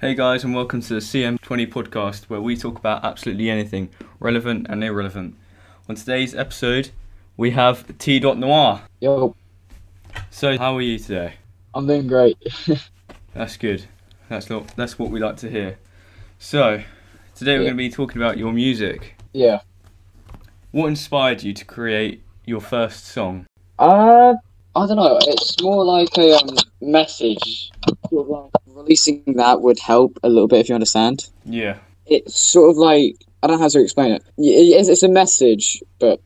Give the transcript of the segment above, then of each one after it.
Hey guys, and welcome to the CM20 podcast, where we talk about absolutely anything, relevant and irrelevant. On today's episode, we have T.Noir. Yo, So, how are you today? I'm doing great. That's good. That's what we like to hear. So, today we're Yeah, going to be talking about your music. yeah. What inspired you to create your first song? I don't know. It's more like a message. Sort of like releasing that would help a little bit if you understand. Yeah, It's sort of like I don't know how to explain it. It's a message, but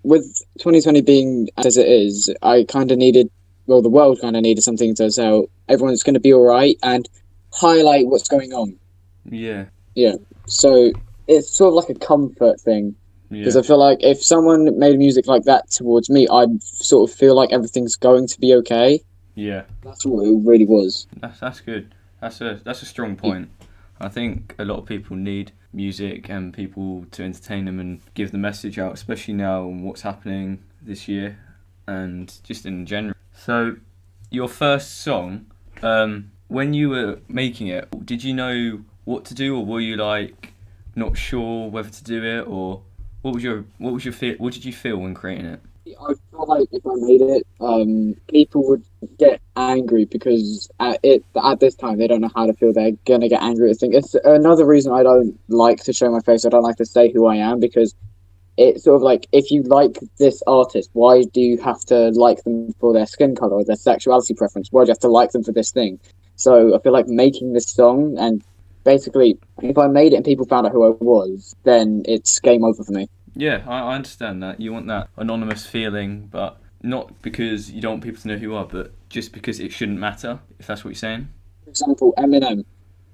with 2020 being as it is, I kind of needed. Well, the world kind of needed something to tell everyone's going to be all right and highlight what's going on. yeah, Yeah. So it's sort of like a comfort thing. Because yeah, I feel like if someone made music like that towards me, I'd sort of feel like everything's going to be okay. yeah. That's what it really was. That's good. That's a strong point. I think a lot of people need music and people to entertain them and give the message out, especially now and what's happening this year and just in general. So, your first song, when you were making it, did you know what to do, or were you like not sure whether to do it, or what did you feel when creating it? I feel like if I made it, people would get angry because at this time they don't know how to feel. They're gonna get angry at things. It's another reason I don't like to show my face. I don't like to say who I am because it's sort of like if you like this artist, why do you have to like them for their skin color or their sexuality preference? Why do you have to like them for this thing? So I feel like making this song and basically, if I made it and people found out who I was, then it's game over for me. Yeah, I understand that. You want that anonymous feeling, but not because you don't want people to know who you are, but just because it shouldn't matter, if that's what you're saying. For example, Eminem,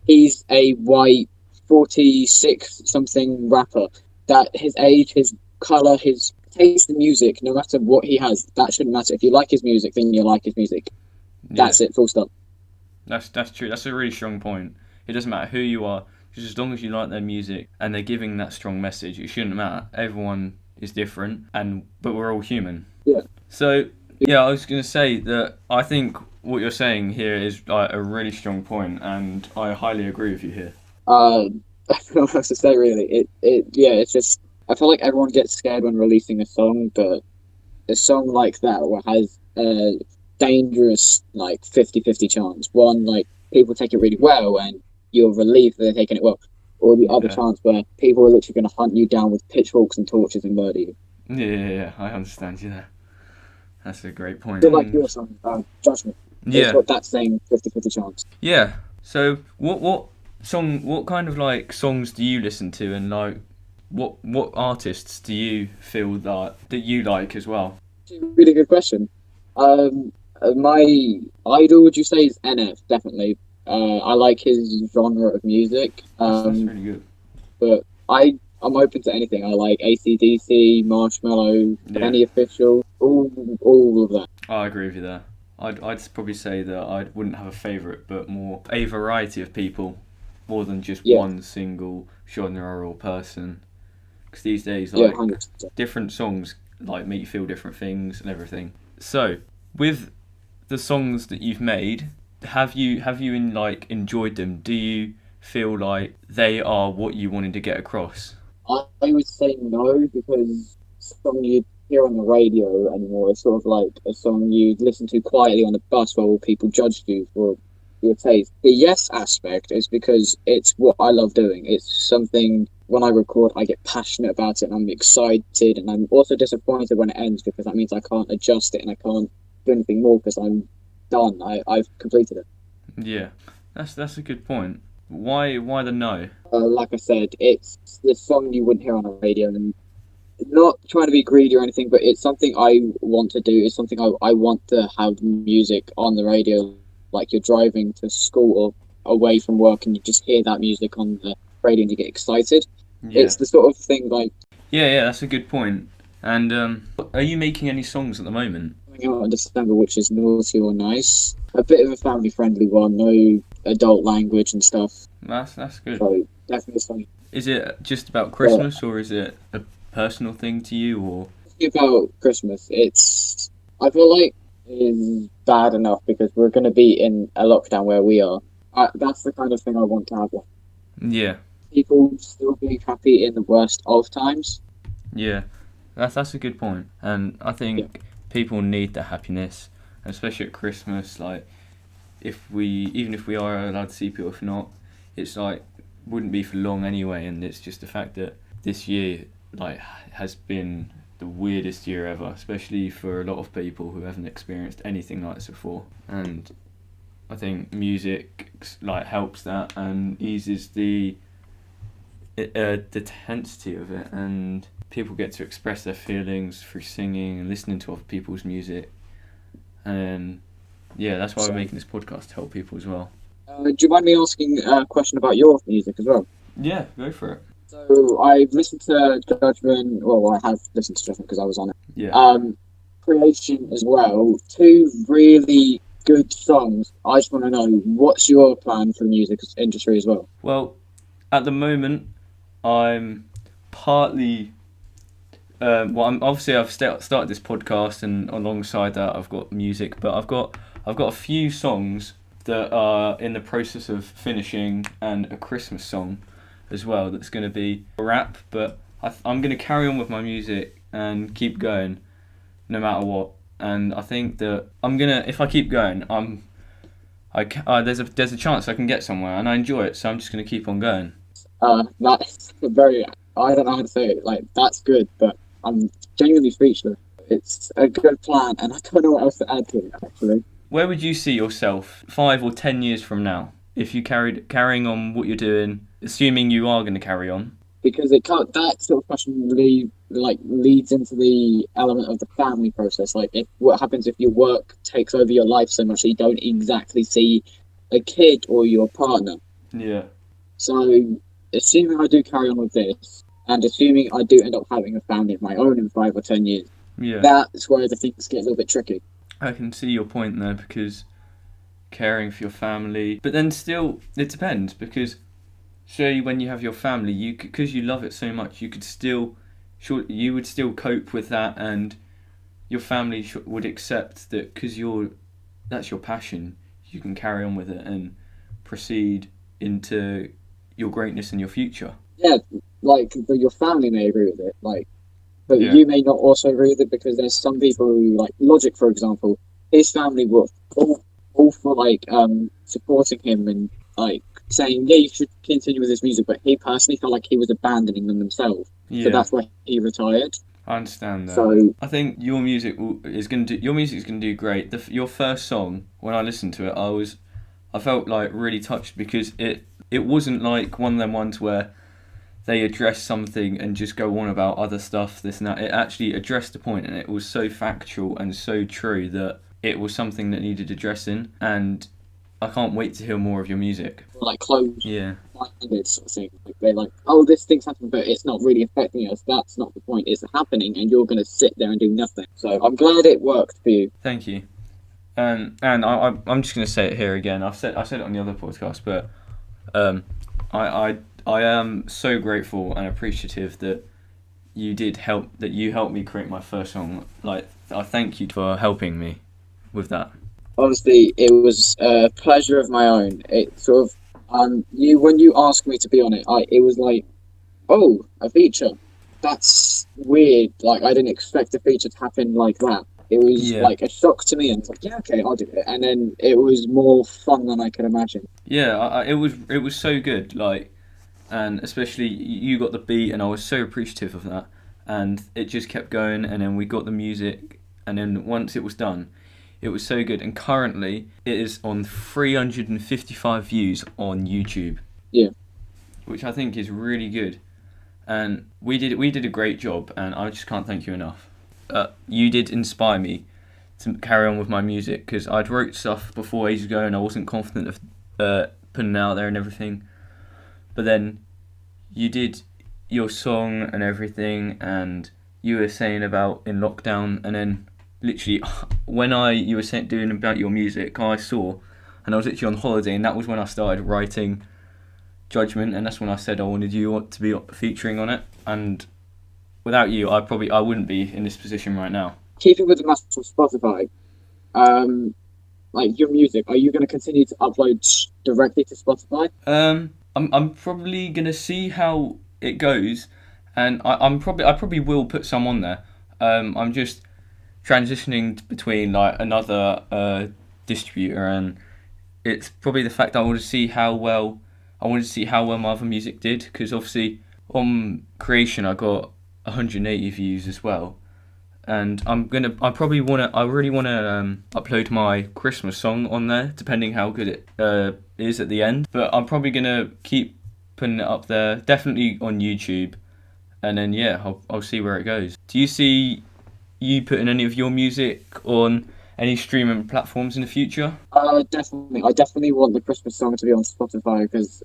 he's a white 46 something rapper. That his age, his color, his taste in music, no matter what he has, that shouldn't matter. If you like his music, then you like his music. Yeah, That's it, full stop. that's true. That's a really strong point. It doesn't matter who you are, just as long as you like their music and they're giving that strong message, it shouldn't matter. Everyone is different, but we're all human. Yeah. So, yeah, I was going to say that I think what you're saying here is like a really strong point, and I highly agree with you here. Uh, I don't know what else to say really. Yeah, it's just I feel like everyone gets scared when releasing a song, but a song like that has a dangerous like 50-50 chance. One, like people take it really well and you're relieved that they're taking it well. Or the other Yeah. chance where people are literally going to hunt you down with pitchforks and torches and murder you. Yeah, I understand you there. That's a great point. So like your song, Judgment, it's Yeah, got that same 50-50 chance. yeah. So what kind of like songs do you listen to, and like what artists do you feel that you like as well? Really good question. My idol, would you say, is NF, definitely. I like his genre of music. That's really good. But I'm open to anything. I like AC/DC, Marshmello, Yeah, Penny Official, all of that. I agree with you there. I'd probably say that I wouldn't have a favourite, but more a variety of people, more than just Yeah, one single genre or person. Because these days, yeah, like 100%. different songs, like make you feel different things and everything. So, with the songs that you've made, have you enjoyed them? Do you feel like they are what you wanted to get across? I would say no because song you hear on the radio anymore is sort of like a song you listen to quietly on the bus while people judge you for your taste. The yes aspect is because it's what I love doing. It's something when I record, I get passionate about it and I'm excited and I'm also disappointed when it ends because that means I can't adjust it and I can't do anything more because I'm done. I've completed it. Yeah, that's a good point. Why the no? Like I said, it's the song you wouldn't hear on a radio and not trying to be greedy or anything, but it's something I want to do. It's something I want to have music on the radio, like you're driving to school or away from work and you just hear that music on the radio and you get excited. Yeah, It's the sort of thing like yeah, that's a good point. And are you making any songs at the moment? coming out in December, which is naughty or nice. A bit of a family friendly one, no adult language and stuff. That's good. So definitely something. Is it just about But Christmas, or is it a personal thing to you, or? about Christmas, I feel like is bad enough because we're going to be in a lockdown where we are. That's the kind of thing I want to have. Like, Yeah, people still being happy in the worst of times. yeah, that's a good point, and I Yeah. think people need the happiness, especially at Christmas. Like, even if we are allowed to see people, if not, it's like wouldn't be for long anyway, and it's just the fact that this year like has been the weirdest year ever, especially for a lot of people who haven't experienced anything like this before, and I think music like helps that and eases the tensity of it, and people get to express their feelings through singing and listening to other people's music, and yeah, that's why we're So, making this podcast to help people as well. do you mind me asking a question about your music as well? Yeah, go for it. So I've listened to Judgment. Well, I have listened to Judgment because I was on it. Yeah. Creation as well. Two really good songs. I just want to know, what's your plan for the music industry as well? Well, at the moment, I'm partly. I'm obviously I've started this podcast, and alongside that, I've got music, but I've got a few songs that are in the process of finishing, and a Christmas song as well that's going to be a rap. But I'm going to carry on with my music and keep going, no matter what. And I think that if I keep going, there's a chance I can get somewhere, and I enjoy it, so I'm just going to keep on going. That's very. I don't know how to say it. Like, that's good, but I'm genuinely speechless. It's a good plan, and I don't know what else to add to it, actually. Where would you see yourself 5 or 10 years from now if you carrying on what you're doing, assuming you are going to carry on? Because that sort of question leads into the element of the family process. Like, what happens if your work takes over your life so much that you don't exactly see a kid or your partner? Yeah. So, assuming I do carry on with this, and assuming I do end up having a family of my own in 5 or 10 years, Yeah. that's where the things get a little bit tricky. I can see your point there, because caring for your family, but then still it depends, because say when you have your family, because you love it so much, you would still cope with that, and your family would accept that because that's your passion, you can carry on with it and proceed into your greatness and your future. Yeah, like, your family may agree with it, like, but Yeah. you may not also agree with it, because there's some people who, like Logic, for example, his family were all for supporting him and like saying, yeah, you should continue with this music, but he personally felt like he was abandoning them himself. Yeah. So that's why he retired. I understand that. So I think your music is going to do great. Your first song, when I listened to it, I felt like really touched, because it wasn't like one of them ones where they address something and just go on about other stuff, this and that. It actually addressed the point, and it was so factual and so true that it was something that needed addressing, and I can't wait to hear more of your music. like close Yeah. minded sort of thing. Like, they're like, oh, this thing's happening, but it's not really affecting us. That's not the point. It's happening, and you're going to sit there and do nothing. So I'm glad it worked for you. Thank you. And I'm just going to say it here again. I said it on the other podcast, but I am so grateful and appreciative that you helped me create my first song. Like, I thank you for helping me with that. Honestly, it was a pleasure of my own. It sort of, when you asked me to be on it, it was like, oh, a feature. That's weird. Like, I didn't expect a feature to happen like that. It was like a shock to me, and it's like, yeah, okay, I'll do it. And then it was more fun than I could imagine. Yeah, it was so good. Like, and especially you got the beat, and I was so appreciative of that. And it just kept going, and then we got the music, and then once it was done, it was so good. And currently, it is on 355 views on YouTube. Yeah. Which I think is really good. And we did a great job, and I just can't thank you enough. You did inspire me to carry on with my music, because I'd wrote stuff before ages ago, and I wasn't confident of putting it out there and everything. But then you did your song and everything, and you were saying about in lockdown, and then literally when you were doing about your music, I saw, and I was literally on holiday, and that was when I started writing Judgment, and that's when I said I wanted you to be featuring on it. And without you, I wouldn't be in this position right now. Keeping with the master of Spotify, like your music? Are you going to continue to upload directly to Spotify? I'm probably gonna see how it goes, and I probably will put some on there. I'm just transitioning between like another distributor, and it's probably the fact that I wanted to see how well my other music did, because obviously on Creation I got 180 views as well, and I really wanna upload my Christmas song on there, depending how good it is at the end. But I'm probably gonna keep putting it up there, definitely on YouTube, and then yeah, I'll see where it goes. Do you see you putting any of your music on any streaming platforms in the future? Definitely. I definitely want the Christmas song to be on Spotify because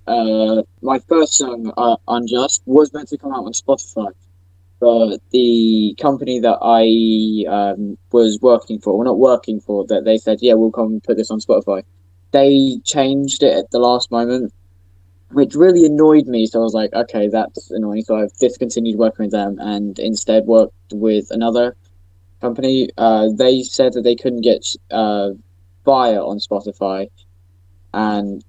my first song, Unjust, was meant to come out on Spotify, but the company that I was working for, well, not working for, that they said, yeah, we'll come and put this on Spotify. They changed it at the last moment, which really annoyed me. So I was like, okay, that's annoying. So I've discontinued working with them and instead worked with another company. They said that they couldn't get Fire on Spotify, and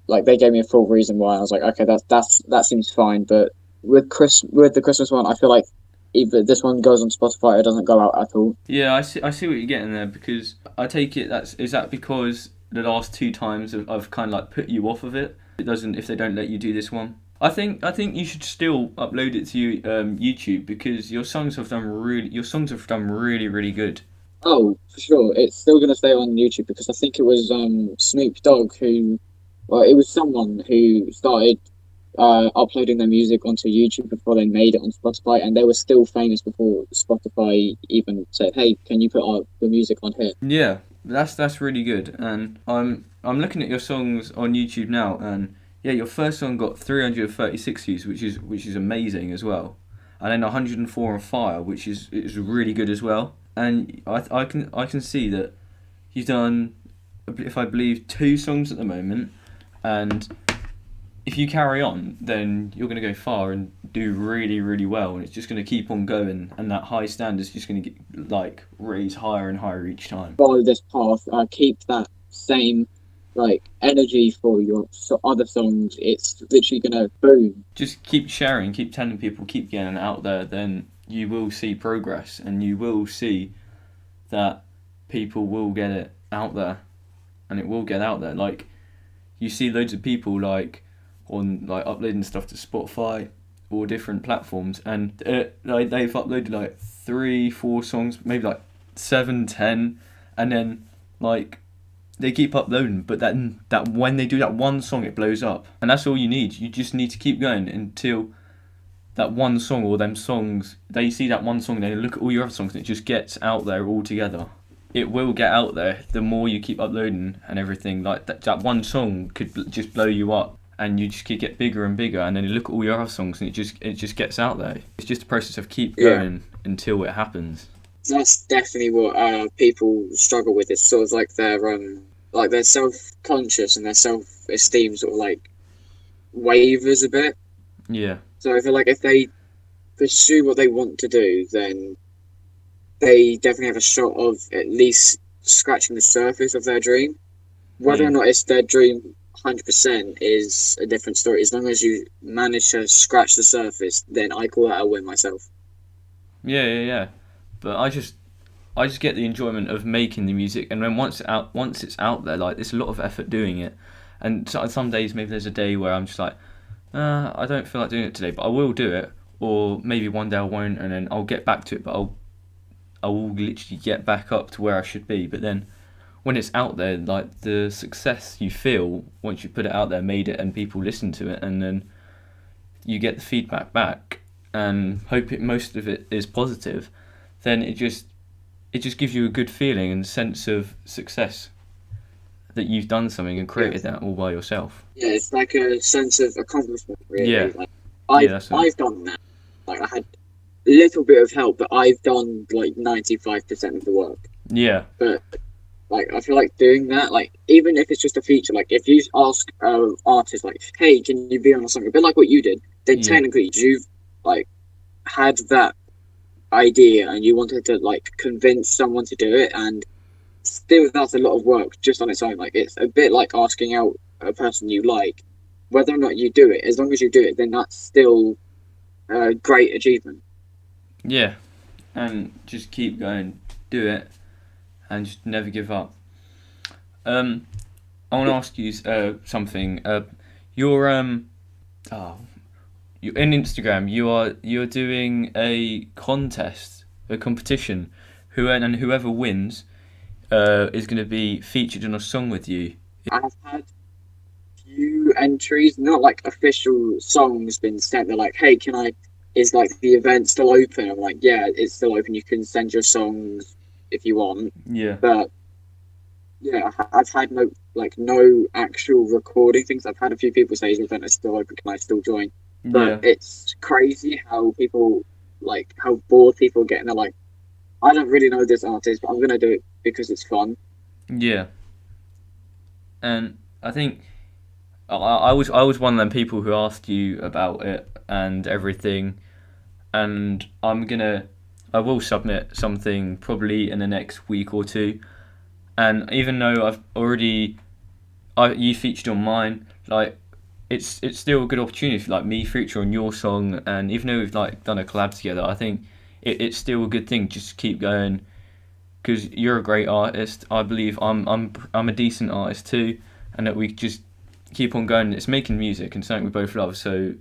like they gave me a full reason why. I was like, okay, that seems fine. But with the Christmas one, I feel like either this one goes on Spotify or it doesn't go out at all. Yeah, I see what you're getting there, because I take it is that because the last two times I've kind of like put you off of it. It doesn't if they don't let you do this one. I think you should still upload it to YouTube, because your songs have done really really good. Oh, for sure, it's still gonna stay on YouTube because I think it was Snoop Dogg who, well, it was someone who started uploading their music onto YouTube before they made it on Spotify, and they were still famous before Spotify even said, "Hey, can you put the music on here?" Yeah, that's really good. And I'm looking at your songs on YouTube now, and yeah, your first song got 336 views, which is amazing as well. And then 104 on Fire, which is really good as well. And I can see that you've done, if I believe, two songs at the moment, and if you carry on, then you're going to go far and do really, really well, and it's just going to keep on going, and that high standard is just going to get like raise higher and higher each time. Follow this path, keep that same like energy for your other songs. It's literally gonna boom. Just keep sharing, keep telling people, keep getting it out there. Then you will see progress, and you will see that people will get it out there, and it will get out there. Like you see loads of people like on like uploading stuff to Spotify or different platforms, and like they've uploaded like 3 4 songs, maybe like 7 10, and then like they keep uploading, but then that when they do that one song it blows up, and that's all you need. You just need to keep going until that one song or them songs, they see that one song, they look at all your other songs, and it just gets out there all together. It will get out there the more you keep uploading and everything. Like that one song could just blow you up, and you just keep get bigger and bigger, and then you look at all your other songs, and it just gets out there. It's just a process of keep going until it happens. That's definitely what people struggle with. It's sort of like their self conscious and their self esteem sort of like wavers a bit. Yeah. So I feel like if they pursue what they want to do, then they definitely have a shot of at least scratching the surface of their dream. Whether or not it's their dream 100% is a different story. As long as you manage to scratch the surface, then I call that a win myself. Yeah. But I just get the enjoyment of making the music, and then once it's out there, like there's a lot of effort doing it, and some days maybe there's a day where I'm just like, I don't feel like doing it today, but I will do it, or maybe one day I won't, and then I'll get back to it, but I will literally get back up to where I should be. But then when it's out there, like the success you feel once you put it out there, made it, and people listen to it, and then you get the feedback back, and most of it is positive, then it just gives you a good feeling and sense of success that you've done something and created that all by yourself. Yeah, it's like a sense of accomplishment, really. Yeah. Like, I've done that. Like I had a little bit of help, but I've done like 95% of the work. Yeah. But like I feel like doing that, like even if it's just a feature, like if you ask artists, like, "Hey, can you be on a song?" A bit like what you did, then technically you've like had that idea and you wanted to like convince someone to do it, and still that's a lot of work just on its own. Like it's a bit like asking out a person you like, whether or not you do it. As long as you do it, then that's still a great achievement. Yeah, and just keep going, do it, and just never give up. I want to ask you something. You're you in Instagram. You're doing a contest, a competition, and whoever wins, is going to be featured in a song with you. I've had few entries, not like official songs been sent. They're like, hey, can I? Is like the event still open? I'm like, yeah, it's still open. You can send your songs if you want. Yeah. But yeah, I've had no actual recording things. I've had a few people say, "Is the event is still open? Can I still join?" But Yeah. it's crazy how how bored people get, and they're like, "I don't really know this artist, but I'm gonna do it because it's fun." Yeah. And I think I was one of them people who asked you about it and everything, and I will submit something probably in the next week or two. And even though you featured on mine, like it's still a good opportunity for like me feature on your song, and even though we've like done a collab together, I think it's still a good thing. Just keep going, because you're a great artist. I believe I'm a decent artist too, and that we just keep on going. It's making music and something we both love, so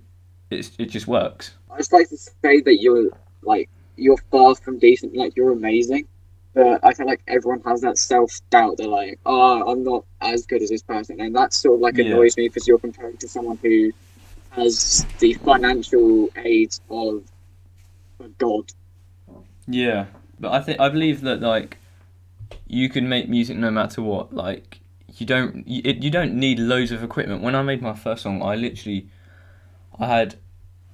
it just works. I just like to say that you're far from decent. Like you're amazing, but I feel like everyone has that self doubt. They're like, "Oh, I'm not as good as this person," and that sort of like Yeah. annoys me because you're comparing to someone who has the financial aid of a god. Yeah, but I believe that like you can make music no matter what. Like you don't need loads of equipment. When I made my first song, I had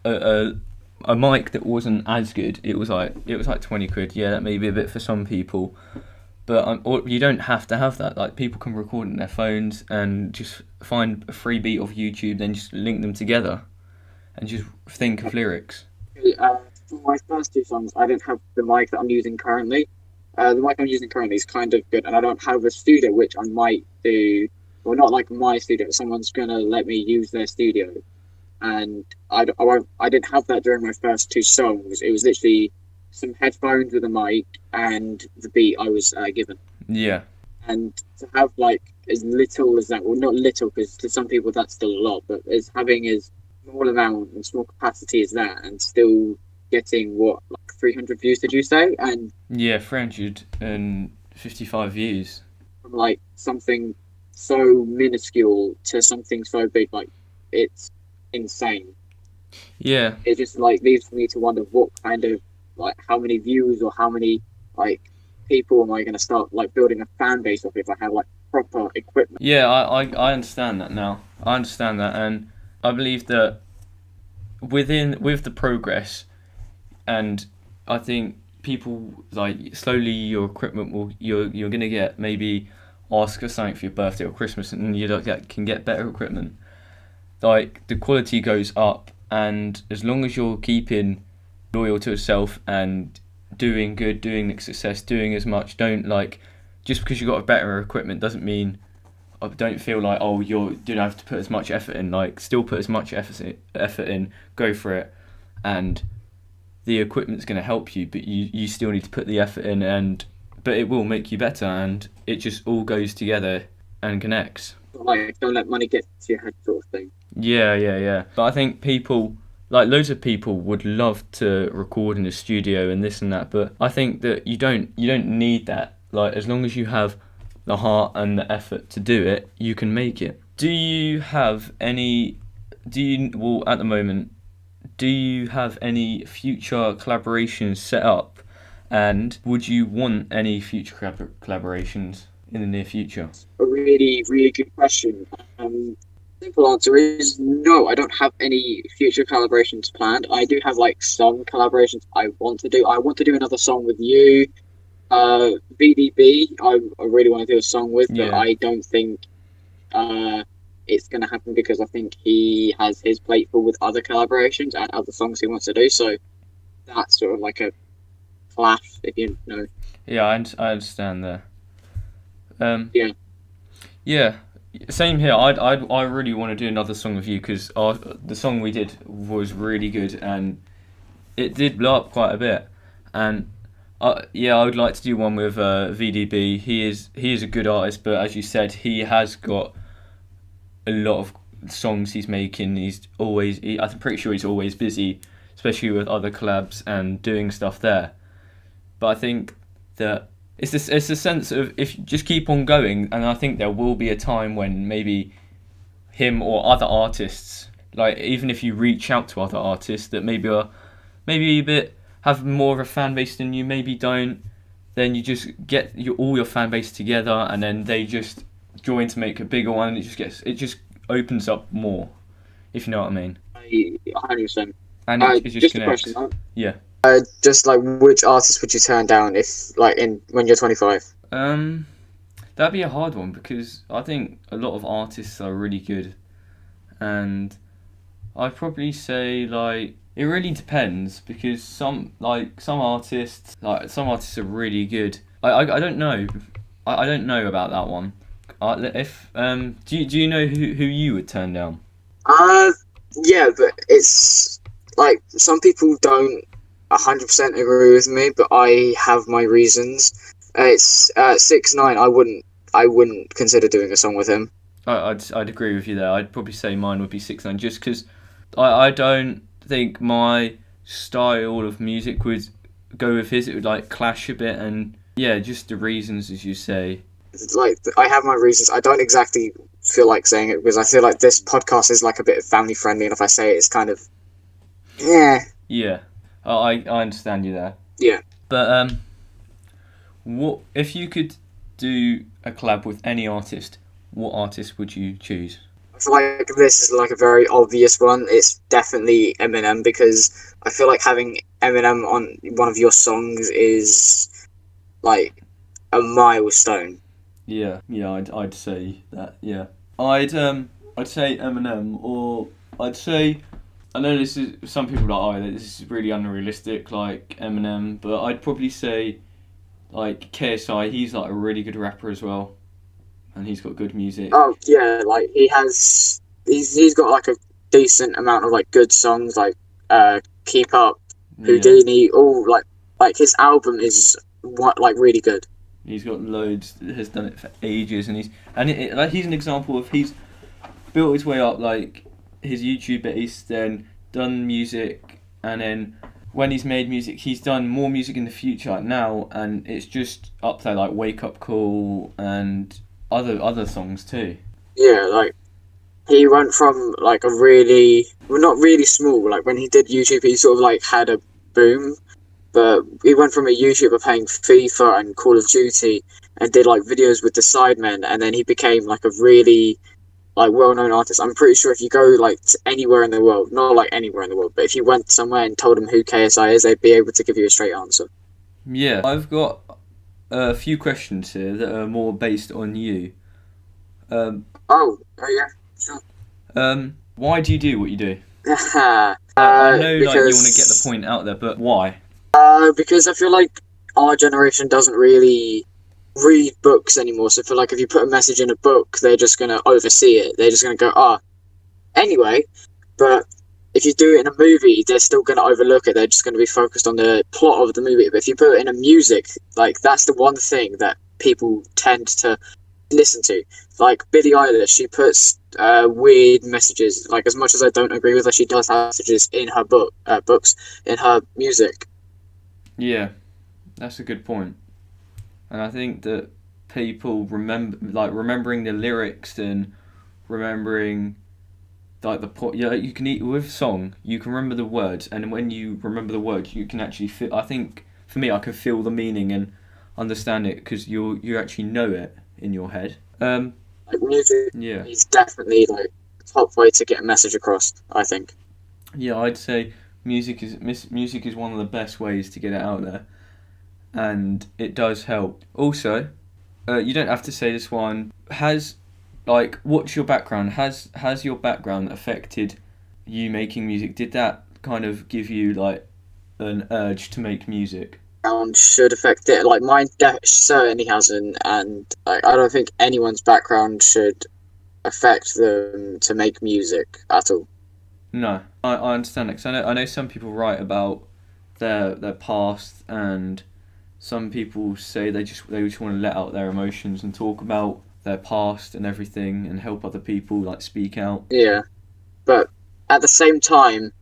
a a mic that wasn't as good. It was like £20. Yeah, that may be a bit for some people, but you don't have to have that. Like people can record on their phones and just find a free beat off YouTube, then just link them together, and just think of lyrics. For my first two songs, I didn't have the mic that I'm using currently. The mic I'm using currently is kind of good, and I don't have a studio, which I might do. Well, not like my studio. Someone's gonna let me use their studio, and I didn't have that during my first two songs. It was literally some headphones with a mic and the beat I was given. Yeah. And to have like as little as that, well, not little, because to some people that's still a lot, but as having as small amount and small capacity as that, and still getting what, like 300 views, did you say? And Yeah, 355 views. from like something so minuscule to something so big, like it's insane. Yeah. It just like leaves me to wonder what kind of like how many views or how many like people am I going to start like building a fan base of if I have like proper equipment. Yeah, I understand that now. I understand that, and I believe that with the progress, and I think people like slowly your equipment you're gonna get maybe ask for something for your birthday or Christmas, and you can get better equipment. Like the quality goes up, and as long as you're keeping loyal to yourself and doing good, doing the success, doing as much, don't like just because you got a better equipment doesn't mean don't feel like you don't have to put as much effort in. Like still put as much effort in, go for it, and the equipment's going to help you, but you still need to put the effort in, but it will make you better, and it just all goes together and connects. Like don't let money get to your head, sort of thing. Yeah. But I think people, like loads of people, would love to record in a studio and this and that, but I think that you don't need that. Like as long as you have the heart and the effort to do it, you can make it. Well, at the moment, do you have any future collaborations set up, and would you want any future collaborations in the near future? A really, really good question. Simple answer is no. I don't have any future collaborations planned. I do have like some collaborations I want to do. I want to do another song with you. BDB, I really want to do a song with, but I don't think it's going to happen because I think he has his plate full with other collaborations and other songs he wants to do. So that's sort of like a clash, if you know. Yeah, I understand there. Yeah. Yeah, same here. I really want to do another song with you because the song we did was really good and it did blow up quite a bit. And yeah, I would like to do one with VDB. He is a good artist, but as you said, he has got a lot of songs he's making. I'm pretty sure he's always busy, especially with other collabs and doing stuff there. But I think that it's a sense of if you just keep on going, and I think there will be a time when maybe him or other artists, like even if you reach out to other artists that maybe are maybe a bit have more of a fan base than you, maybe don't, then you just get all your fan base together, and then they just join to make a bigger one. And it just opens up more, if you know what I mean. 100%. And it just a connects. question. Yeah. Just like which artist would you turn down if when you're 25? That'd be a hard one because I think a lot of artists are really good, and I'd probably say like it really depends because some artists are really good. I don't know. I don't know about that one. Do you know who you would turn down? Yeah, but it's like some people don't 100% agree with me, but I have my reasons. It's 6ix9ine. I wouldn't consider doing a song with him. I'd agree with you there. I'd probably say mine would be 6ix9ine just because I don't think my style of music would go with his. It would like clash a bit, and yeah, just the reasons as you say. Like I have my reasons. I don't exactly feel like saying it because I feel like this podcast is like a bit family friendly, and if I say it, it's kind of yeah. I understand you there. Yeah. But what if you could do a collab with any artist? What artist would you choose? I feel like this is like a very obvious one. It's definitely Eminem because I feel like having Eminem on one of your songs is like a milestone. Yeah, I'd say that. Yeah, I'd say Eminem, or I'd say I know this is some people are like, this is really unrealistic, like Eminem, but I'd probably say like KSI. He's like a really good rapper as well, and he's got good music. Oh yeah, like he's got like a decent amount of like good songs, like Keep Up, Houdini, all like his album is really good. He's got loads. Has done it for ages, and he's an example of he's built his way up like his YouTube base, then done music, and then when he's made music, he's done more music in the future like now, and it's just up there like Wake Up Call and other songs too. Yeah, like he went from like a really not really small, like when he did YouTube, he sort of like had a boom. But he went from a YouTuber playing FIFA and Call of Duty and did like videos with the Sidemen, and then he became like a really like well-known artist. I'm pretty sure if you go like to anywhere in the world, not like anywhere in the world, but if you went somewhere and told them who KSI is, they'd be able to give you a straight answer. Yeah, I've got a few questions here that are more based on you. Oh yeah, sure. Why do you do what you do? I know like you want to get the point out there, but why? Because I feel like our generation doesn't really read books anymore. So I feel like if you put a message in a book, they're just going to oversee it. They're just going to go, anyway. But if you do it in a movie, they're still going to overlook it. They're just going to be focused on the plot of the movie. But if you put it in a music, like that's the one thing that people tend to listen to. Like Billie Eilish, she puts weird messages. Like as much as I don't agree with her, she does have messages in her books, in her music. Yeah, that's a good point. And I think that people remembering the lyrics and remembering like you can eat with song, you can remember the words, and when you remember the words, you can actually feel. I think for me, I can feel the meaning and understand it because you actually know it in your head. Like music, yeah, is definitely like the top way to get a message across, I think. Yeah, I'd say music is one of the best ways to get it out there, and it does help. Also, you don't have to say this one. What's your background? Has your background affected you making music? Did that kind of give you like an urge to make music? background should affect it. Like mine certainly hasn't, and I don't think anyone's background should affect them to make music at all. No, I understand it, 'cause I know some people write about their past, and some people say they just want to let out their emotions and talk about their past and everything and help other people like speak out. Yeah, but at the same time,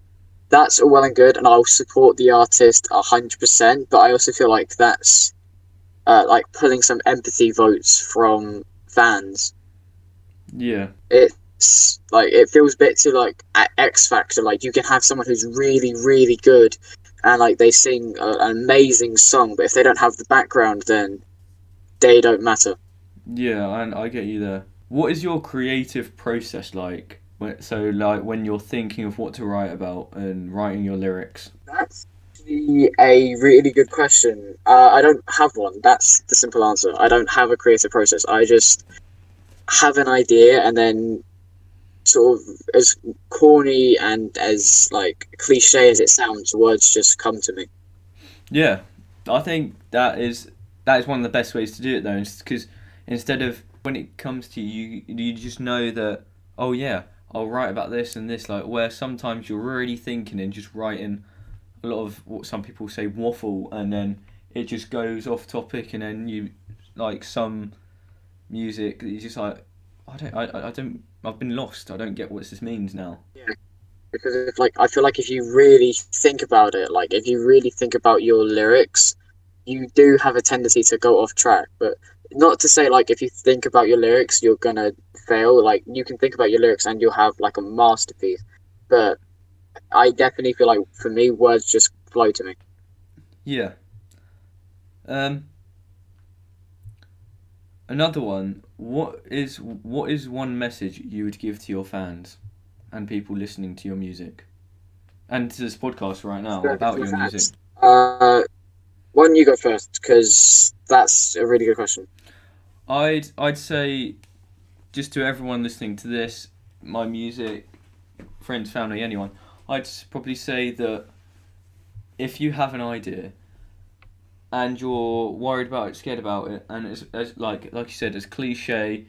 that's all well and good, and I'll support the artist 100%. But I also feel like that's like pulling some empathy votes from fans. Yeah. It's like it feels a bit too like X Factor. Like you can have someone who's really, really good, and like they sing an amazing song, but if they don't have the background, then they don't matter. Yeah, and I get you there. What is your creative process like? So, like, when you're thinking of what to write about and writing your lyrics? That's actually a really good question. I don't have one. That's the simple answer. I don't have a creative process. I just have an idea and then sort of as corny and as like cliche as it sounds, words just come to me. Yeah, I think that is one of the best ways to do it though, because instead of when it comes to you just know that, oh yeah, I'll write about this and this, like where sometimes you're really thinking and just writing a lot of what some people say waffle, and then it just goes off topic, and then you like some music that you just like, I don't, I've been lost, I don't get what this means now. Yeah, because if like I feel like if you really think about it, like if you really think about your lyrics, you do have a tendency to go off track. But not to say like if you think about your lyrics, you're gonna fail. Like you can think about your lyrics and you'll have like a masterpiece. But I definitely feel like for me, words just flow to me. Yeah. Um. Another one. What is one message you would give to your fans and people listening to your music and to this podcast right now about your music? Uh, why don't you go first? Because that's a really good question. I'd say just to everyone listening to this, my music, friends, family, anyone, I'd probably say that if you have an idea and you're worried about it, scared about it, and as like you said, as cliche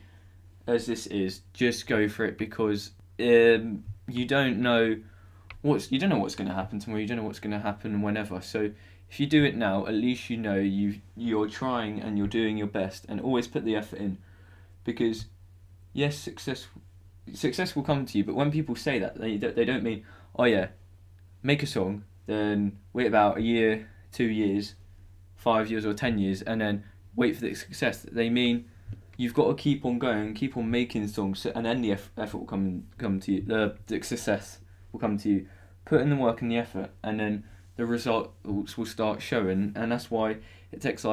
as this is, just go for it, because you don't know what's going to happen tomorrow. You don't know what's going to happen whenever. So if you do it now, at least you know you're trying and you're doing your best, and always put the effort in, because yes, success will come to you. But when people say that, they don't mean, oh yeah, make a song, then wait about a year, 2 years, 5 years, or 10 years, and then wait for the success. They mean you've got to keep on going, keep on making songs, and then the effort will come to you. The success will come to you. Put in the work and the effort, and then the results will start showing. And that's why it takes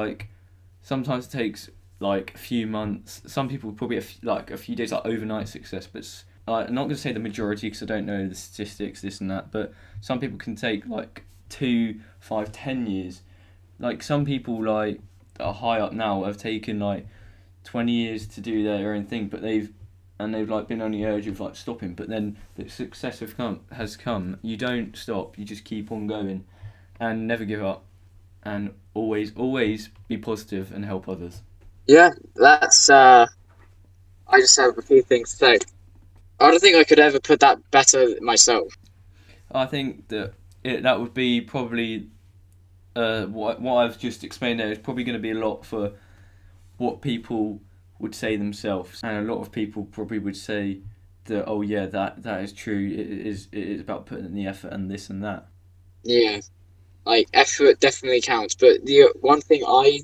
sometimes it takes like a few months. Some people probably a few days, like overnight success. But I'm not going to say the majority because I don't know the statistics, this and that. But some people can take like 2, 5, 10 years. Like some people that are high up now have taken 20 years to do their own thing, but they've been on the urge of stopping. But then the success has come. You don't stop. You just keep on going, and never give up, and always be positive and help others. Yeah, that's. I just have a few things to say. I don't think I could ever put that better myself. I think that that would be probably what I've just explained there is probably going to be a lot for what people would say themselves, and a lot of people probably would say that, oh yeah, that is true. It is about putting in the effort and this and that. Yeah, like effort definitely counts. But the one thing I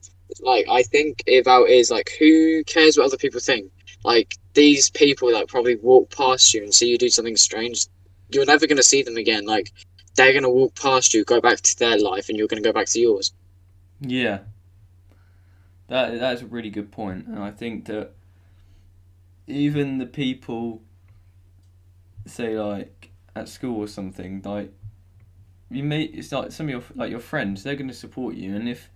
think about is who cares what other people think? Like these people that probably walk past you and see you do something strange, you're never gonna see them again. Like they're gonna walk past you, go back to their life, and you're gonna go back to yours. Yeah, that is a really good point, and I think that even the people, say at school or something, it's like some of your friends, they're gonna support you, and if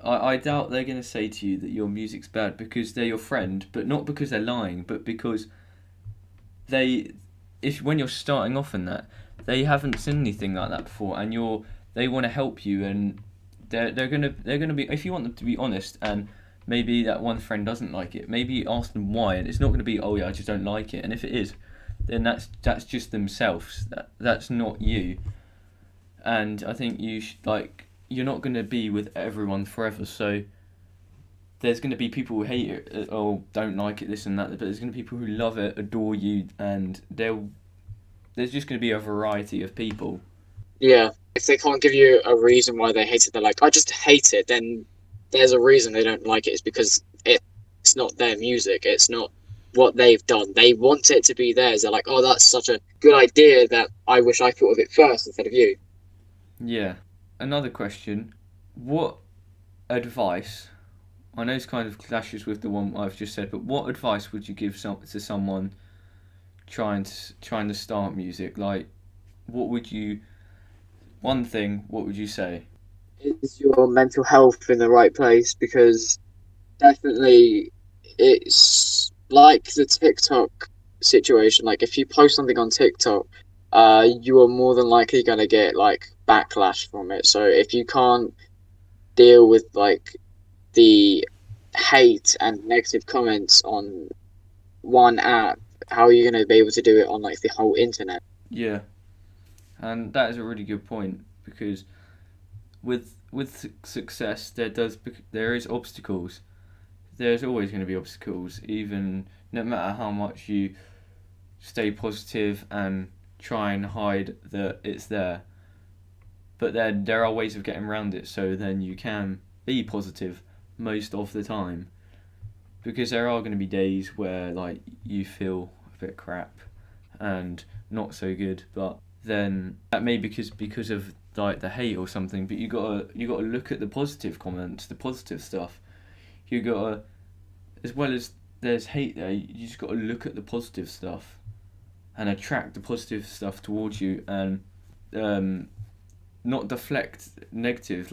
I doubt they're gonna say to you that your music's bad because they're your friend, but not because they're lying, but because when you're starting off in that, they haven't seen anything like that before, and they want to help you, and they're gonna be, if you want them to be honest, and maybe that one friend doesn't like it, maybe ask them why, and it's not gonna be, oh yeah, I just don't like it. And if it is, then that's just themselves. That's not you. And I think you're not gonna be with everyone forever, so there's going to be people who hate it or don't like it, this and that, but there's going to be people who love it, adore you, and there's just going to be a variety of people. Yeah, if they can't give you a reason why they hate it, they're like, I just hate it, then there's a reason they don't like it. It's because it's not their music. It's not what they've done. They want it to be theirs. They're like, oh, that's such a good idea that I wish I thought of it first instead of you. Yeah. Another question. What advice, I know this kind of clashes with the one I've just said, but what advice would you give to someone trying to start music? Like, what would you say? Is your mental health in the right place? Because definitely it's like the TikTok situation. Like if you post something on TikTok, you are more than likely gonna get like backlash from it. So if you can't deal with like the hate and negative comments on one app, how are you gonna be able to do it on like the whole internet? Yeah. And that is a really good point, because with success there is obstacles. There's always going to be obstacles, even no matter how much you stay positive and try and hide that it's there. But then there are ways of getting around it, so then you can be positive most of the time. Because there are going to be days where like you feel a bit crap and not so good, but then that may because of like the hate or something. But you gotta look at the positive comments, the positive stuff. You gotta, as well as there's hate there, you just gotta look at the positive stuff and attract the positive stuff towards you, and not deflect negative,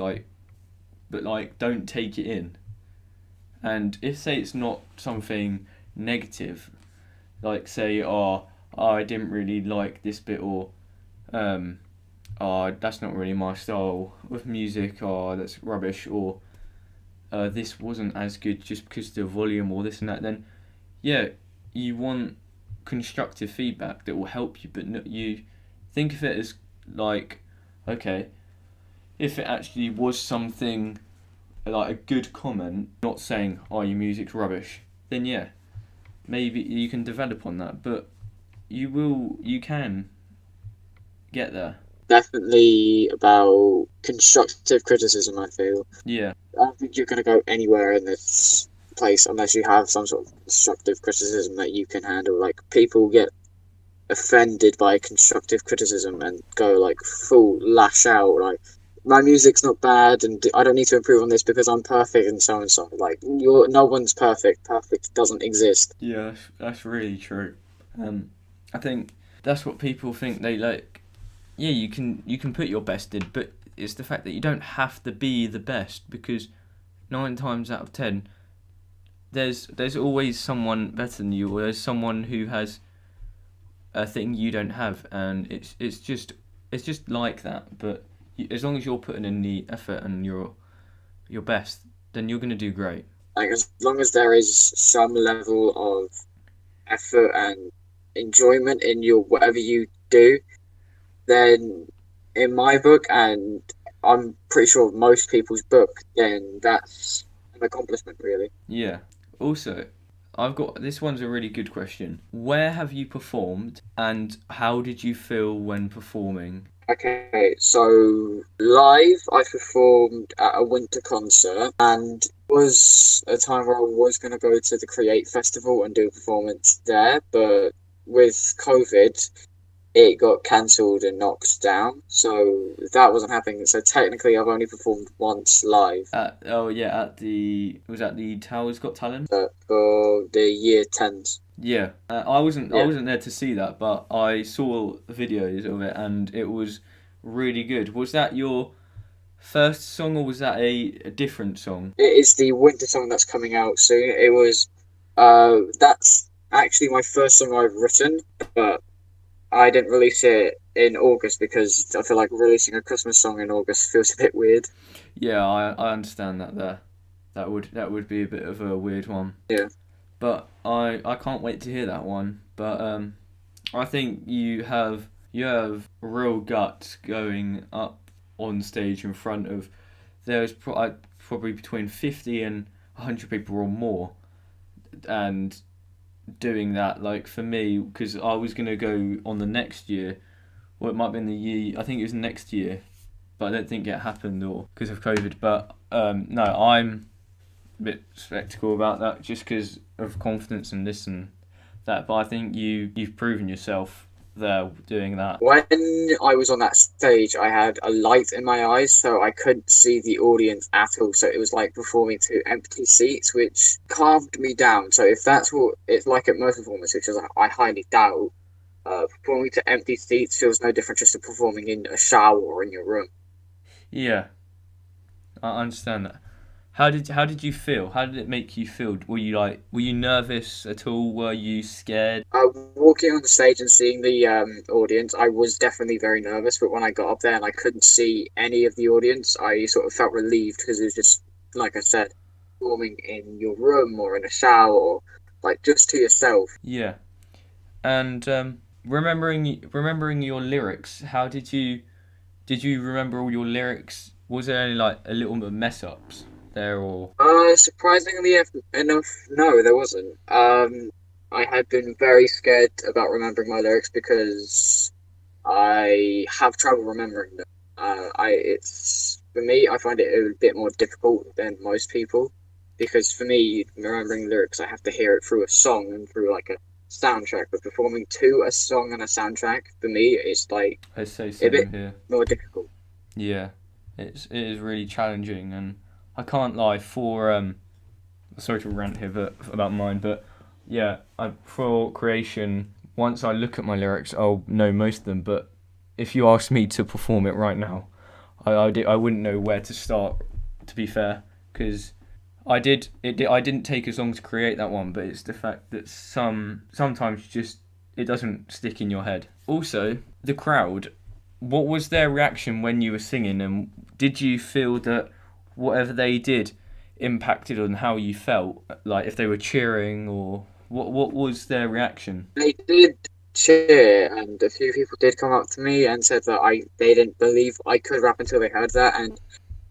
but don't take it in. And if say it's not something negative, like say, I didn't really like this bit, or that's not really my style of music, or that's rubbish, or this wasn't as good just because of the volume or this and that, then yeah, you want constructive feedback that will help you, but you think of it as like, okay, if it actually was something like a good comment, not saying, oh, your music's rubbish, then yeah, maybe you can develop on that, but you can get there. Definitely about constructive criticism, I feel. Yeah. I don't think you're going to go anywhere in this place unless you have some sort of constructive criticism that you can handle. Like, people get offended by constructive criticism and go, like, full lash out. Like, my music's not bad and I don't need to improve on this because I'm perfect and so and so. Like, no one's perfect. Perfect doesn't exist. Yeah, that's really true. I think that's what people think they like. Yeah, you can put your best in, but it's the fact that you don't have to be the best, because 9 times out of 10, there's always someone better than you, or there's someone who has a thing you don't have, and it's just like that. But as long as you're putting in the effort and your best, then you're gonna do great. Like, as long as there is some level of effort and enjoyment in your whatever you do, then in my book, and I'm pretty sure most people's book, then that's an accomplishment, really. Yeah. Also, I've got, this one's a really good question. Where have you performed, and how did you feel when performing? Okay, so live, I performed at a winter concert, and it was a time where I was going to go to the Create Festival and do a performance there, but with COVID, it got cancelled and knocked down, so that wasn't happening. So technically, I've only performed once live. At the Towers Got Talent? For the year 10s. Yeah, I wasn't there to see that, but I saw videos of it and it was really good. Was that your first song, or was that a different song? It is the winter song that's coming out soon. It was, that's actually my first song I've written, but I didn't release it in August because I feel like releasing a Christmas song in August feels a bit weird. Yeah, I understand that there. That would be a bit of a weird one. Yeah. But I can't wait to hear that one. But I think you have real guts going up on stage in front of probably between 50 and 100 people or more, and doing that, like, for me, because I was going to go on the next year, or it might be in the year, I think it was next year, but I don't think it happened or because of COVID. But no, I'm a bit skeptical about that just because of confidence and this and that. But I think you've proven yourself there doing that. When I was on that stage, I had a light in my eyes, so I couldn't see the audience at all. So it was like performing to empty seats, which calmed me down. So if that's what it's like at most performances, which is I highly doubt, performing to empty seats feels no different just to performing in a shower or in your room. Yeah, I understand that. How did you feel? How did it make you feel? Were you nervous at all? Were you scared? Walking on the stage and seeing the audience, I was definitely very nervous. But when I got up there and I couldn't see any of the audience, I sort of felt relieved because it was just, like I said, performing in your room or in a shower, or like just to yourself. Yeah, and remembering your lyrics. How did you remember all your lyrics? Was there any like a little bit of mess ups there or? Surprisingly enough, no, there wasn't. I had been very scared about remembering my lyrics because I have trouble remembering them. It's for me, I find it a bit more difficult than most people because for me, remembering lyrics, I have to hear it through a song and through like a soundtrack. But performing to a song and a soundtrack for me is like I say a bit same here. more difficult. Yeah, it is really challenging, and I can't lie for sorry to rant here but about mine, but yeah, for creation, once I look at my lyrics, I'll know most of them. But if you ask me to perform it right now, I wouldn't know where to start. To be fair, because I didn't take as long to create that one, but it's the fact that sometimes just it doesn't stick in your head. Also, the crowd, what was their reaction when you were singing, and did you feel that whatever they did impacted on how you felt? Like if they were cheering or what was their reaction? They did cheer, and a few people did come up to me and said that they didn't believe I could rap until they heard that. And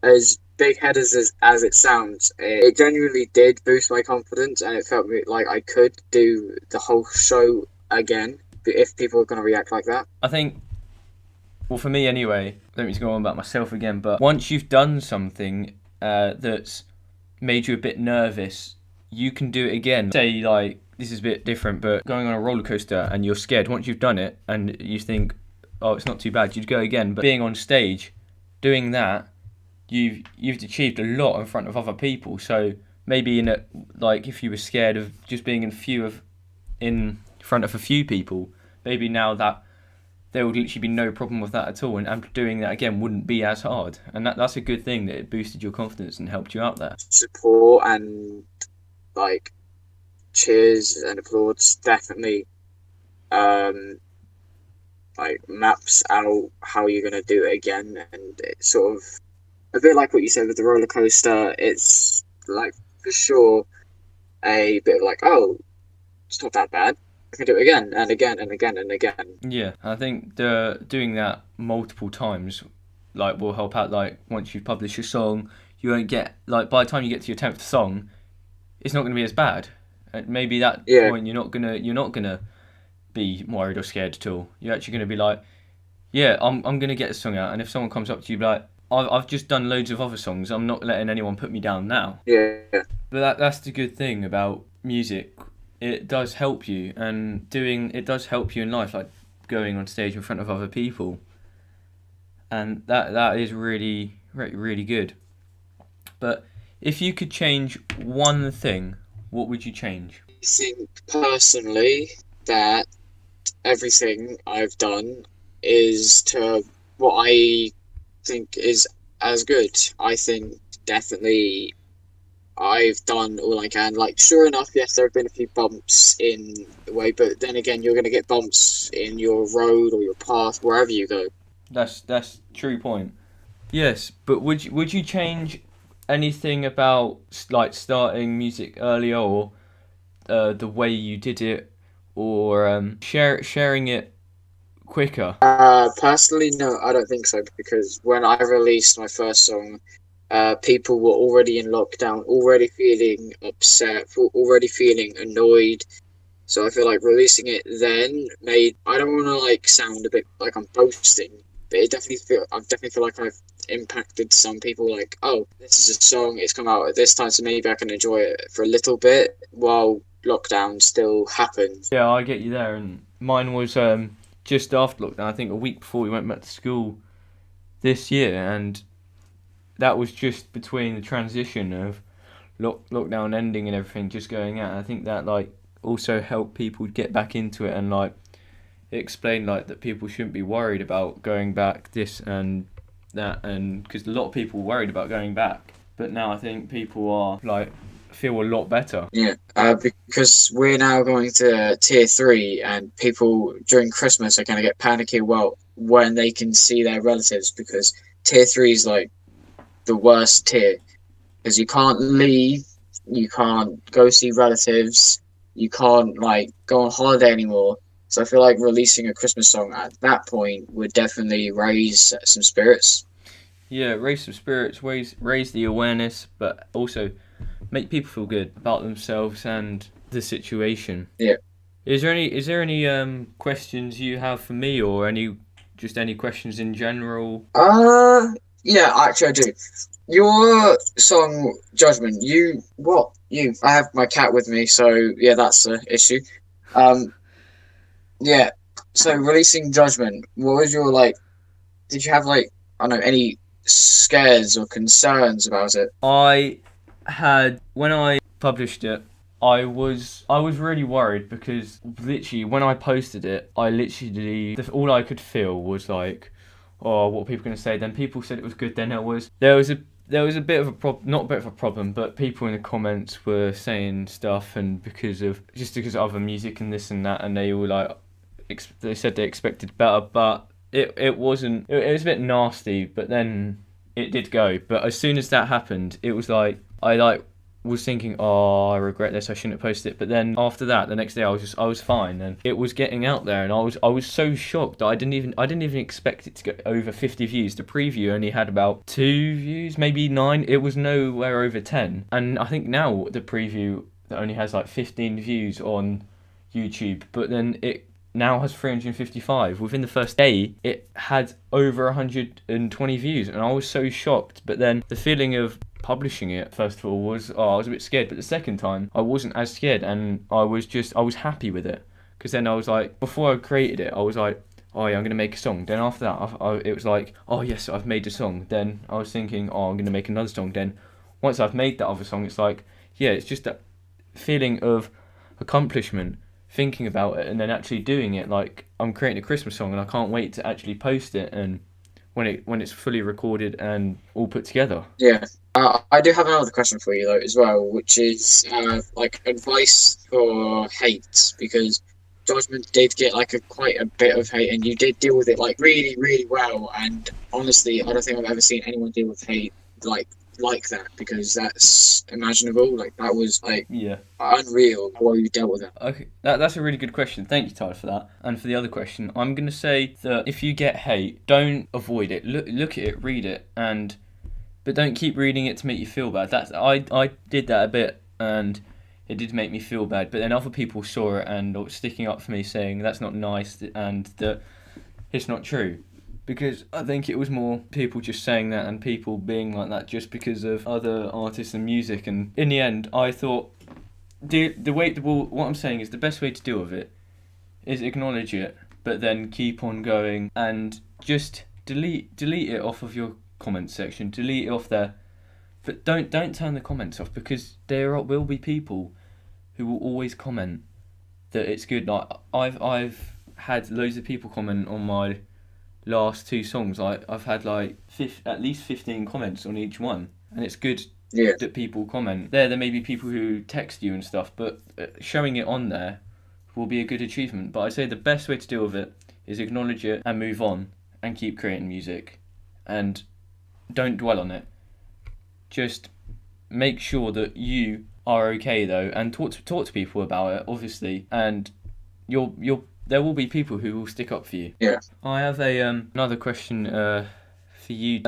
as big headed as it sounds, it genuinely did boost my confidence, and it felt like I could do the whole show again if people were going to react like that. I think, well, for me anyway, I don't need to go on about myself again, but once you've done something that's made you a bit nervous, you can do it again. Say, like, this is a bit different, but going on a roller coaster and you're scared, once you've done it and you think, oh, it's not too bad, you'd go again. But being on stage, doing that, you've achieved a lot in front of other people. So maybe like if you were scared of just being in front of a few people, maybe now that there would literally be no problem with that at all, and doing that again wouldn't be as hard. And that's a good thing, that it boosted your confidence and helped you out there. Support and like cheers and applause definitely like maps out how you're gonna do it again, and it's sort of a bit like what you said with the roller coaster. It's like for sure a bit of like, oh, it's not that bad. I can do it again and again and again and again. Yeah, I think doing that multiple times, like, will help out. Like once you've published your song, you won't get, like, by the time you get to your 10th song, it's not going to be as bad. Maybe that point you're not gonna be worried or scared at all. You're actually going to be like, yeah, I'm going to get a song out, and if someone comes up to you, be like, I've just done loads of other songs, I'm not letting anyone put me down now. Yeah. But that's the good thing about music. It does help you, and it does help you in life, like going on stage in front of other people, and that is really, really good. But if you could change one thing, what would you change? I think personally that everything I've done is to what I think is as good. I think definitely I've done all I can. Like, sure enough, yes, there have been a few bumps in the way, but then again, you're going to get bumps in your road or your path wherever you go. That's true point. Yes, but would you change anything about like starting music earlier, or the way you did it, or sharing it quicker? Personally, no, I don't think so because when I released my first song, people were already in lockdown, already feeling upset, already feeling annoyed. So I feel like releasing it then made I don't want to like sound a bit like I'm boasting, but I definitely feel like I've impacted some people. Like, oh, this is a song, it's come out at this time, so maybe I can enjoy it for a little bit while lockdown still happens. Yeah, I get you there, and mine was just after lockdown. I think a week before we went back to school this year, and that was just between the transition of lockdown ending and everything just going out. I think that like also helped people get back into it, and like it explained like that people shouldn't be worried about going back this and that, and because a lot of people were worried about going back, but now I think people are like feel a lot better. Yeah, because we're now going to tier 3, and people during Christmas are going to get panicky. Well, when they can see their relatives, because tier 3 is like the worst tier because you can't leave, you can't go see relatives, you can't like go on holiday anymore. So I feel like releasing a Christmas song at that point would definitely raise some spirits. Yeah, raise some spirits, raise the awareness, but also make people feel good about themselves and the situation. Yeah. Is there any questions you have for me, or any questions in general? Yeah, actually I do. Your song Judgment, I have my cat with me, so yeah, that's the issue. Um, yeah. So releasing Judgment, what was your like? Did you have like I don't know any scares or concerns about it? I had when I published it, I was really worried because literally when I posted it, all I could feel was like, oh, what are people going to say? Then people said it was good. Then there was a bit of a not a bit of a problem, but people in the comments were saying stuff, and because of other music and this and that, and they were like, they said they expected better, but it wasn't. It was a bit nasty, but then it did go. But as soon as that happened, it was like I like was thinking, oh, I regret this. I shouldn't have posted it. But then after that, the next day, I was fine, and it was getting out there, and I was so shocked that I didn't even expect it to get over 50 views. The preview only had about 2 views, maybe 9. It was nowhere over 10, and I think now the preview that only has like 15 views on YouTube, but then it now has 355. Within the first day, it had over 120 views, and I was so shocked. But then the feeling of publishing it, first of all, was I was a bit scared, but the second time I wasn't as scared, and I was happy with it, because then I was like, before I created it, I was like, oh yeah, I'm gonna make a song. Then after that, it was like, oh yes, I've made a song. Then I was thinking, oh, I'm gonna make another song. Then once I've made that other song, it's like, yeah, it's just that feeling of accomplishment, thinking about it and then actually doing it. Like, I'm creating a Christmas song and I can't wait to actually post it, and when it's fully recorded and all put together. Yeah. I do have another question for you though as well, which is like advice for hate because Judgment did get like quite a bit of hate, and you did deal with it like really, really well. And honestly, I don't think I've ever seen anyone deal with hate like like that because that's imaginable. Like that was like Yeah. unreal how well you dealt with it. Okay, that's a really good question. Thank you, Tyler, for that. And for the other question, I'm gonna say that if you get hate, don't avoid it. Look at it, read it, but don't keep reading it to make you feel bad. I did that a bit, and it did make me feel bad. But then other people saw it and were sticking up for me, saying that's not nice and that it's not true. Because I think it was more people just saying that and people being like that just because of other artists and music. And in the end, I thought what I'm saying is the best way to deal with it is acknowledge it, but then keep on going and just delete it off of your comment section, delete it off there. But don't turn the comments off, because will be people who will always comment that it's good. Like I've had loads of people comment on my last 2 songs. I've had like at least 15 comments on each one, and it's good Yeah. that people comment. There may be people who text you and stuff, but showing it on there will be a good achievement. But I'd say the best way to deal with it is acknowledge it and move on and keep creating music. And don't dwell on it. Just make sure that you are okay though, and talk to people about it, obviously. And there will be people who will stick up for you. Yeah. I have another question for you.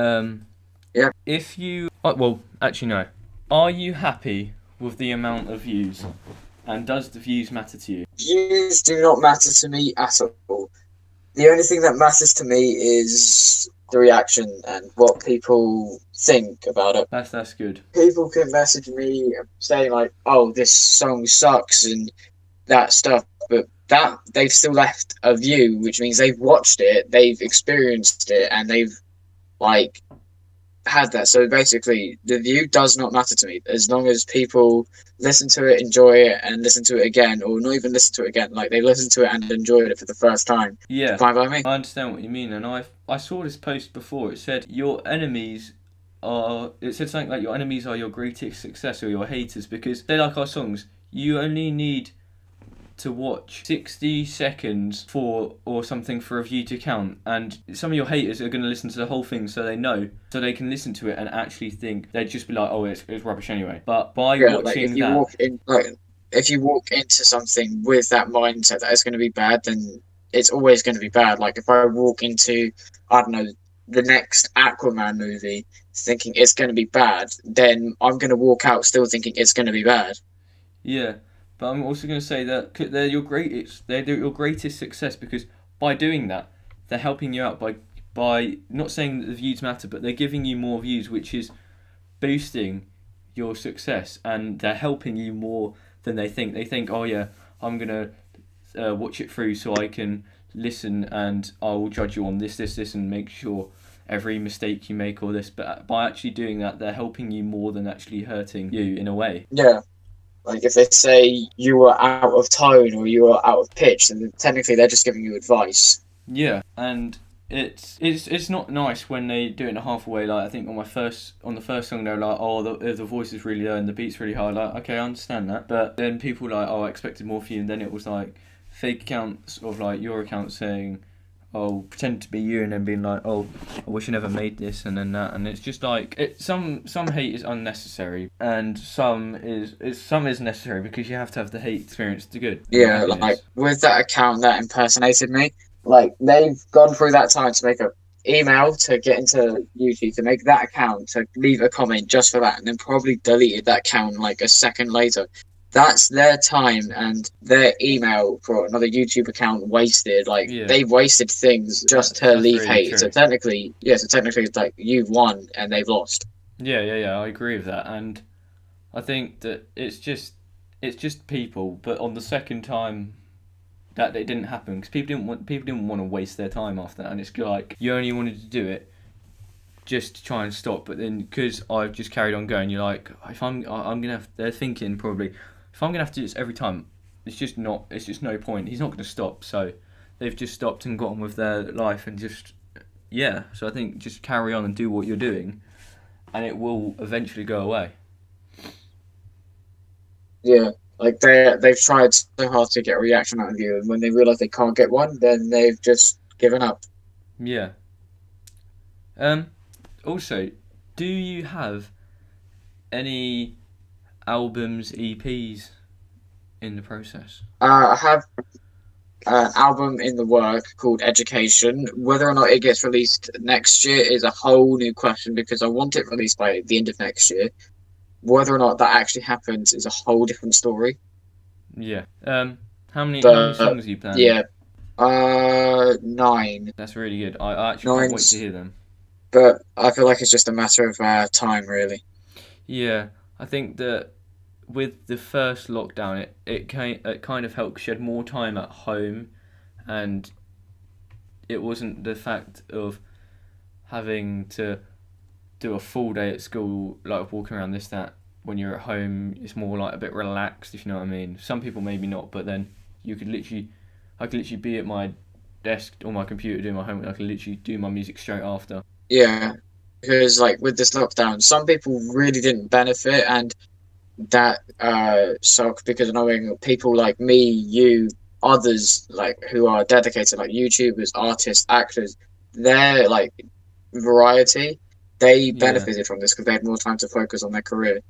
Yeah. If you well, actually no. Are you happy with the amount of views? And does the views matter to you? Views do not matter to me at all. The only thing that matters to me is the reaction and what people think about it. That's good. People can message me saying like, "Oh, this song sucks" and that stuff, but that they've still left a view, which means they've watched it, they've experienced it, and they've like had that. So basically, the view does not matter to me as long as people listen to it, enjoy it, and listen to it again, or not even listen to it again. Like they listened to it and enjoyed it for the first time. Yeah, fine by me. I understand what you mean, and I saw this post before. It said your enemies are. It said something like your enemies are your greatest success or your haters because they like our songs. You only need to watch 60 seconds or something for a view to count, and some of your haters are going to listen to the whole thing so they know, so they can listen to it and actually think. They'd just be like, oh, it's rubbish anyway. But by watching like if you that, walk in, like if you walk into something with that mindset that it's going to be bad, then it's always going to be bad. Like if I walk into, I don't know, the next Aquaman movie thinking it's going to be bad, then I'm going to walk out still thinking it's going to be bad. yeah. But I'm also going to say that they're your greatest success because by doing that, they're helping you out by not saying that the views matter, but they're giving you more views, which is boosting your success, and they're helping you more than they think. They think, oh yeah, I'm going to watch it through so I can listen and I will judge you on this, and make sure every mistake you make or this. But by actually doing that, they're helping you more than actually hurting you in a way. Yeah. Like if they say you are out of tone or you are out of pitch, then technically they're just giving you advice. Yeah, and it's not nice when they do it in a halfway. Like I think on the first song they're like, oh the voice is really low and the beat's really high. Like okay, I understand that, but then people were like, oh I expected more for you, and then it was like fake accounts of like your account saying, oh pretend to be you, and then being like, oh I wish I never made this, and then that, and it's just like some hate is unnecessary and some is necessary because you have to have the hate experience to good. Yeah, like with that account that impersonated me, like they've gone through that time to make a email to get into YouTube to make that account to leave a comment just for that, and then probably deleted that account like a second later. That's their time and their email for another YouTube account wasted. Like they've wasted things just to leave really hate. true. So technically it's like you've won and they've lost. Yeah, I agree with that, and I think that it's just people. But on the second time that it didn't happen, because people didn't want to waste their time after that, and it's like you only wanted to do it just to try and stop. But then because I've just carried on going, you're like, if I'm gonna have, they're thinking probably, if I'm gonna have to do this every time, it's just no point. He's not gonna stop. So they've just stopped and got on with their life and just So I think just carry on and do what you're doing, and it will eventually go away. Yeah, like they've tried so hard to get a reaction out of you, and when they realise they can't get one, then they've just given up. Yeah. Also, do you have any albums, EPs in the process? I have an album in the work called Education. Whether or not it gets released next year is a whole new question because I want it released by the end of next year. Whether or not that actually happens is a whole different story. Yeah. How many songs are you planning? Yeah. 9. That's really good. I actually can't wait to hear them. But I feel like it's just a matter of time, really. Yeah, I think that with the first lockdown, it kind of helped shed more time at home, and it wasn't the fact of having to do a full day at school, like walking around this, that. When you're at home, it's more like a bit relaxed, if you know what I mean. Some people maybe not, but then I could literally be at my desk or my computer doing my homework. I could literally do my music straight after. Yeah, because like with this lockdown, some people really didn't benefit, and that sucked because knowing people like me, you, others like who are dedicated, like YouTubers, artists, actors, their like variety, they Yeah, benefited from this because they had more time to focus on their career.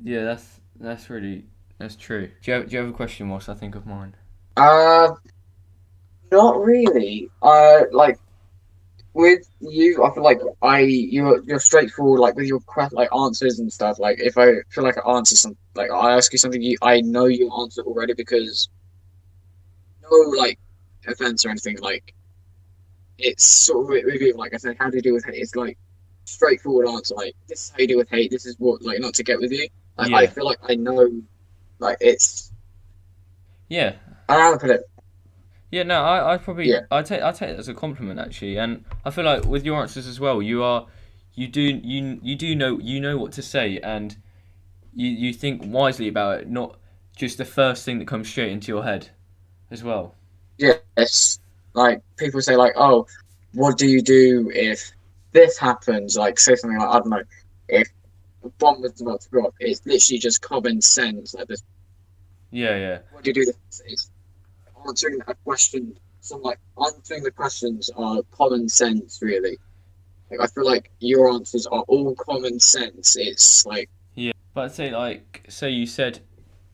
yeah, that's true. Do you have a question whilst I think of mine? Uh, Not really. Like with you, I feel like you're straightforward, like with your like answers and stuff. Like if I feel like I answer some, like I ask you something, I know your answer already because no like offense or anything. Like it's sort of with you, like I said, how do you deal with hate? It's like straightforward answer. Like this is how you deal with hate. This is what like not to get with you. Like I Yeah, feel like I know. Like it's yeah, I don't know how to put it. yeah. No, I probably Yeah, I take that as a compliment actually, and I feel like with your answers as well, you do know what to say, and you think wisely about it, not just the first thing that comes straight into your head as well. yes. Like people say, like, oh, what do you do if this happens? Like say something like I don't know, if a bomb was about to drop. It's literally just common sense. Like this, Yeah, yeah, what do you do? It's answering a question. Some like answering the questions are common sense, really. Like I feel like your answers are all common sense. It's like yeah. But I'd say say you said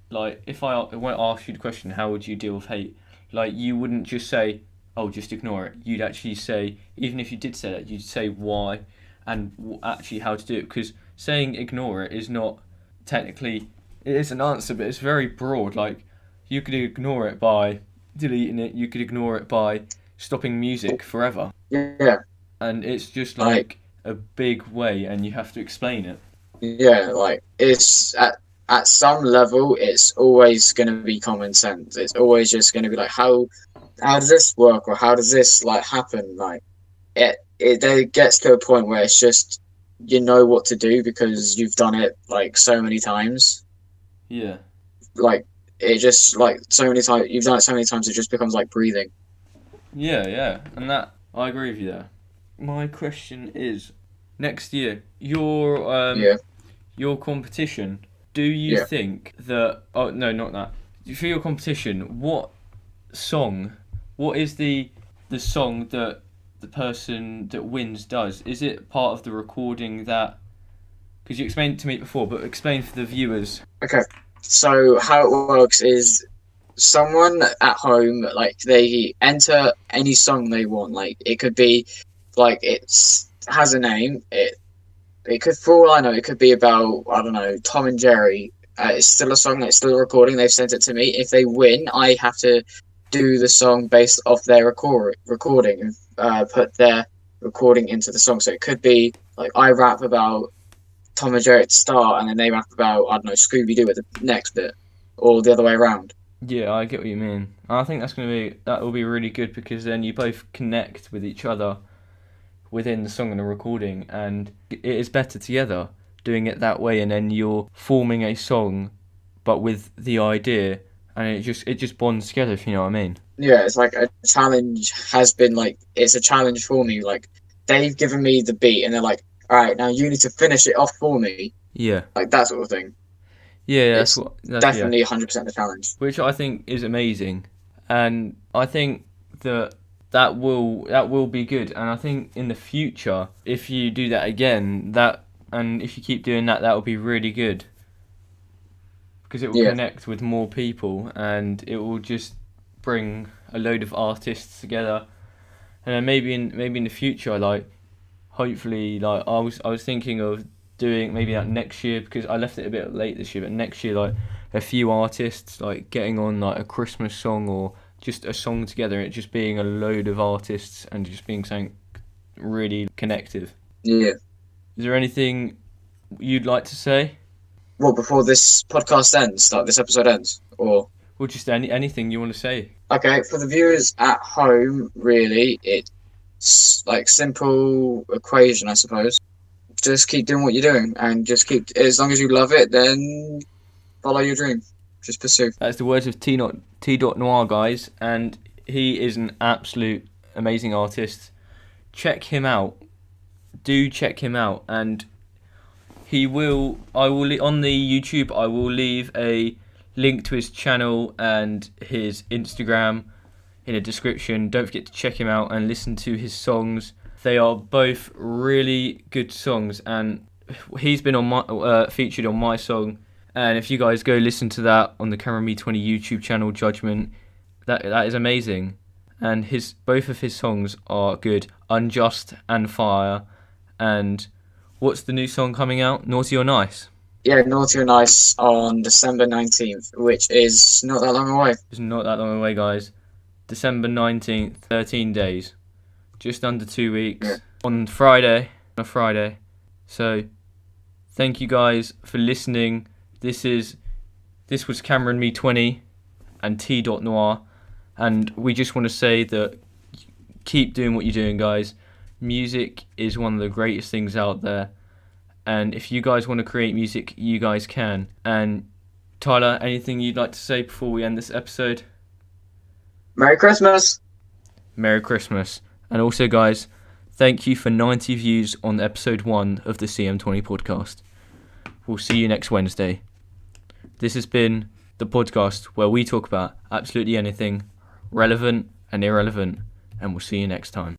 like if I went to ask you the question, how would you deal with hate? Like you wouldn't just say, oh, just ignore it. You'd actually say, even if you did say that, you'd say why and actually how to do it. Because saying ignore it is not technically it is an answer, but it's very broad. Like you could ignore it by deleting it. You could ignore it by stopping music forever, yeah, and it's just like like a big way, and you have to explain it. yeah, like it's at some level, it's always going to be common sense. It's always just going to be like how does this work or how does this like happen? Like it there gets to a point where it's just you know what to do because you've done it like so many times. Yeah. Like it just like so many times you've done it so many times it just becomes like breathing. Yeah, yeah, and that I agree with you there. My question is, next year Yeah, your competition. Do you yeah. think that? Oh no, not that. For your competition, what song? What is the song that the person that wins does? Is it part of the recording that? Because you explained it to me before, but explain for the viewers. Okay. So how it works is someone at home like they enter any song they want. Like it could be like it's has a name. It could, for all I know, it could be about I don't know Tom and Jerry. It's still a song. It's still a recording. They've sent it to me. If they win, I have to do the song based off their recording and put their recording into the song. So it could be like I rap about Tom and Jerry at the start, and then they rap about I don't know Scooby Doo at the next bit, or the other way around. Yeah, I get what you mean. I think that will be really good because then you both connect with each other within the song and the recording, and it is better together doing it that way. And then you're forming a song, but with the idea, and it just bonds together. If you know what I mean. Yeah, it's like a challenge has been like it's a challenge for me. Like they've given me the beat, and they're like, "All right, now you need to finish it off for me," Yeah, like that sort of thing. yeah, It's that's yeah, definitely 100% a challenge. which I think is amazing, and I think that that will be good, and I think in the future, if you do that again, that and if you keep doing that, that will be really good because it will Yeah, connect with more people and it will just bring a load of artists together. And then maybe in the future, like hopefully, like I was thinking of doing maybe that next year because I left it a bit late this year, but next year like a few artists like getting on like a Christmas song or just a song together, and it just being a load of artists and just being something really connective. yeah. Is there anything you'd like to say? Well, before this podcast ends, like this episode ends, or Or just anything you want to say? okay, for the viewers at home, really, it's like simple equation, I suppose. Just keep doing what you're doing, and just keep as long as you love it, then follow your dream. Just pursue. That's the words of T.Noir, guys, and he is an absolute amazing artist. Check him out. do check him out, and on the YouTube, I will leave a link to his channel and his Instagram in the description. Don't forget to check him out and listen to his songs. They are both really good songs, and he's been on my featured on my song. And if you guys go listen to that on the Camera Me 20 YouTube channel, Judgment, that is amazing. And both of his songs are good, Unjust and Fire. And what's the new song coming out? Naughty or Nice? Yeah, Naughty or Nice on December 19th, which is not that long away. It's not that long away, guys. December 19th, 13 days. Just under 2 weeks. Yeah. On Friday. So, thank you guys for listening. This was Cameron Me 20 and T.Noir. And we just want to say that keep doing what you're doing, guys. Music is one of the greatest things out there. And if you guys want to create music, you guys can. And Tyler, anything you'd like to say before we end this episode? Merry Christmas! Merry Christmas. And also, guys, thank you for 90 views on episode 1 of the CM20 podcast. We'll see you next Wednesday. This has been the podcast where we talk about absolutely anything relevant and irrelevant, and we'll see you next time.